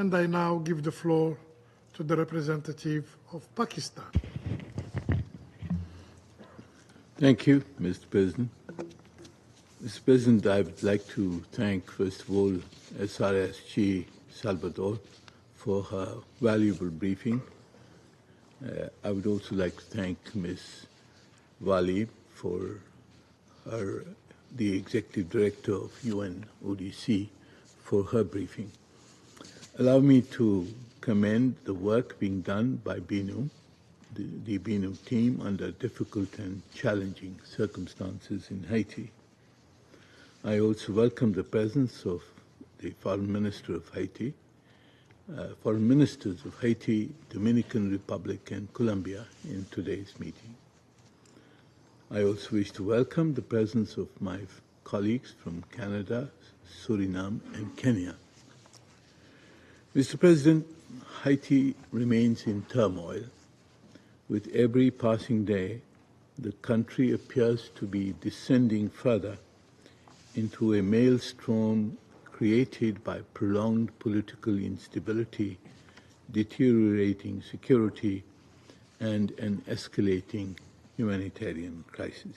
And I now give the floor to the representative of Pakistan. Thank you, Mr. President. Mr. President, I would like to thank, first of all, SRSG Salvador for her valuable briefing. I would also like to thank Ms. Wali for the Executive Director of UNODC for her briefing. Allow me to commend the work being done by BINU, the BINU team, under difficult and challenging circumstances in Haiti. I also welcome the presence of the Foreign Minister of Haiti, Foreign Ministers of Haiti, Dominican Republic, and Colombia in today's meeting. I also wish to welcome the presence of my colleagues from Canada, Suriname, and Kenya. Mr. President, Haiti remains in turmoil. With every passing day, the country appears to be descending further into a maelstrom created by prolonged political instability, deteriorating security, and an escalating humanitarian crisis.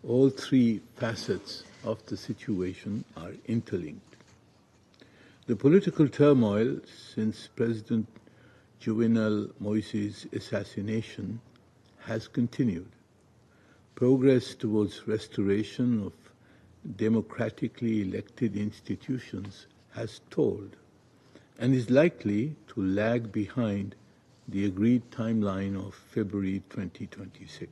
All three facets of the situation are interlinked. The political turmoil since President Jovenel Moïse's assassination has continued. Progress towards restoration of democratically elected institutions has stalled and is likely to lag behind the agreed timeline of February 2026.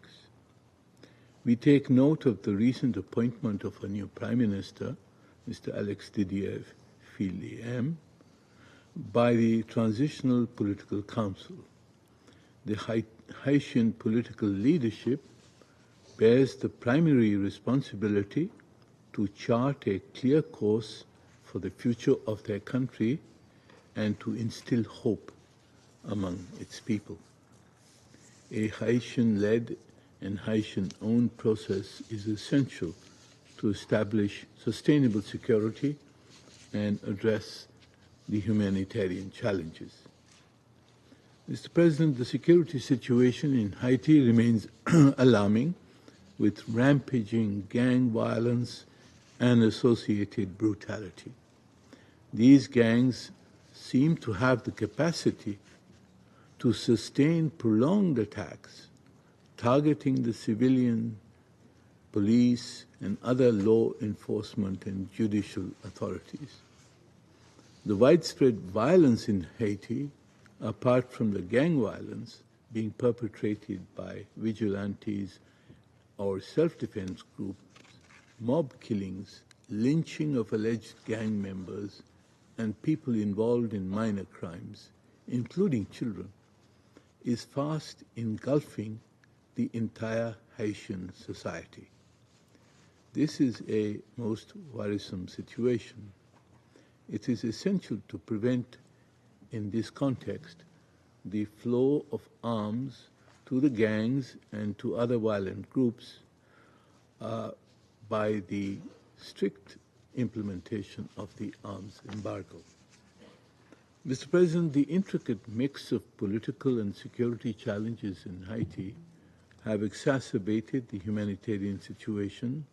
We take note of the recent appointment of a new Prime Minister, Mr. Alex Didier Filliem, by the Transitional Political Council. The Haitian political leadership bears the primary responsibility to chart a clear course for the future of their country and to instill hope among its people. A Haitian-led and Haitian-owned process is essential to establish sustainable security and address the humanitarian challenges. Mr. President, the security situation in Haiti remains alarming, with rampaging gang violence and associated brutality. These gangs seem to have the capacity to sustain prolonged attacks, targeting the civilian, police, and other law enforcement and judicial authorities. The widespread violence in Haiti, apart from the gang violence being perpetrated by vigilantes or self-defense groups, mob killings, lynching of alleged gang members, and people involved in minor crimes, including children, is fast engulfing the entire Haitian society. This is a most worrisome situation. It is essential to prevent, in this context, the flow of arms to the gangs and to other violent groups by the strict implementation of the arms embargo. Mr. President, the intricate mix of political and security challenges in Haiti have exacerbated the humanitarian situation,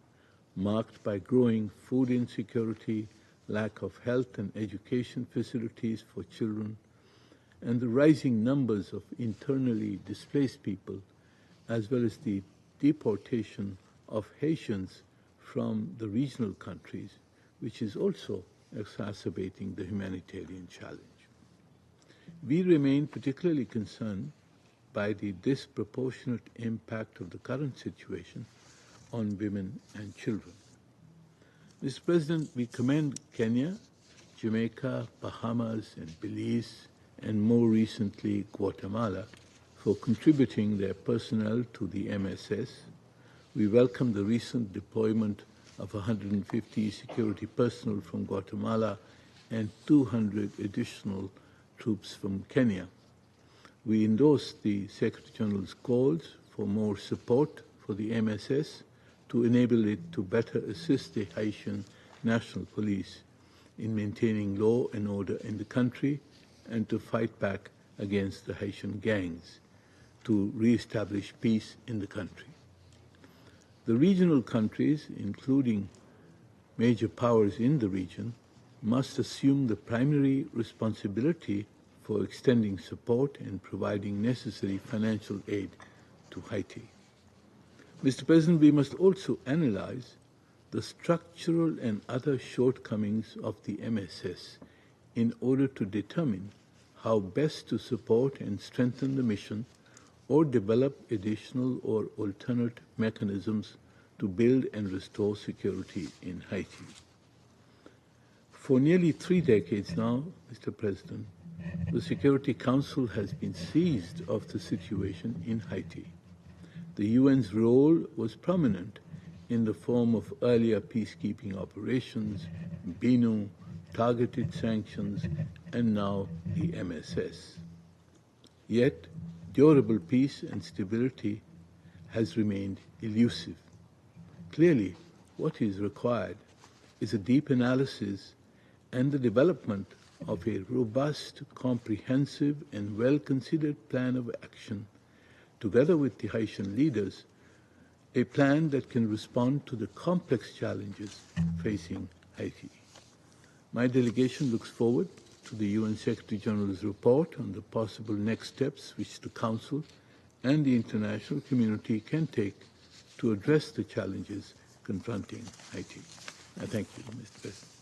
marked by growing food insecurity, lack of health and education facilities for children, and the rising numbers of internally displaced people, as well as the deportation of Haitians from the regional countries, which is also exacerbating the humanitarian challenge. We remain particularly concerned by the disproportionate impact of the current situation on women and children. Mr. President, we commend Kenya, Jamaica, Bahamas, and Belize, and more recently Guatemala, for contributing their personnel to the MSS. We welcome the recent deployment of 150 security personnel from Guatemala and 200 additional troops from Kenya. We endorse the Secretary General's calls for more support for the MSS to enable it to better assist the Haitian National Police in maintaining law and order in the country and to fight back against the Haitian gangs to re-establish peace in the country. The regional countries, including major powers in the region, must assume the primary responsibility for extending support and providing necessary financial aid to Haiti. Mr. President, we must also analyze the structural and other shortcomings of the MSS in order to determine how best to support and strengthen the mission or develop additional or alternate mechanisms to build and restore security in Haiti. For nearly 3 decades now, Mr. President, the Security Council has been seized of the situation in Haiti. The UN's role was prominent in the form of earlier peacekeeping operations, BINU, targeted sanctions, and now the MSS. Yet, durable peace and stability has remained elusive. Clearly, what is required is a deep analysis and the development of a robust, comprehensive, and well-considered plan of action, together with the Haitian leaders, a plan that can respond to the complex challenges facing Haiti. My delegation looks forward to the UN Secretary General's report on the possible next steps which the Council and the international community can take to address the challenges confronting Haiti. I thank you, Mr. President.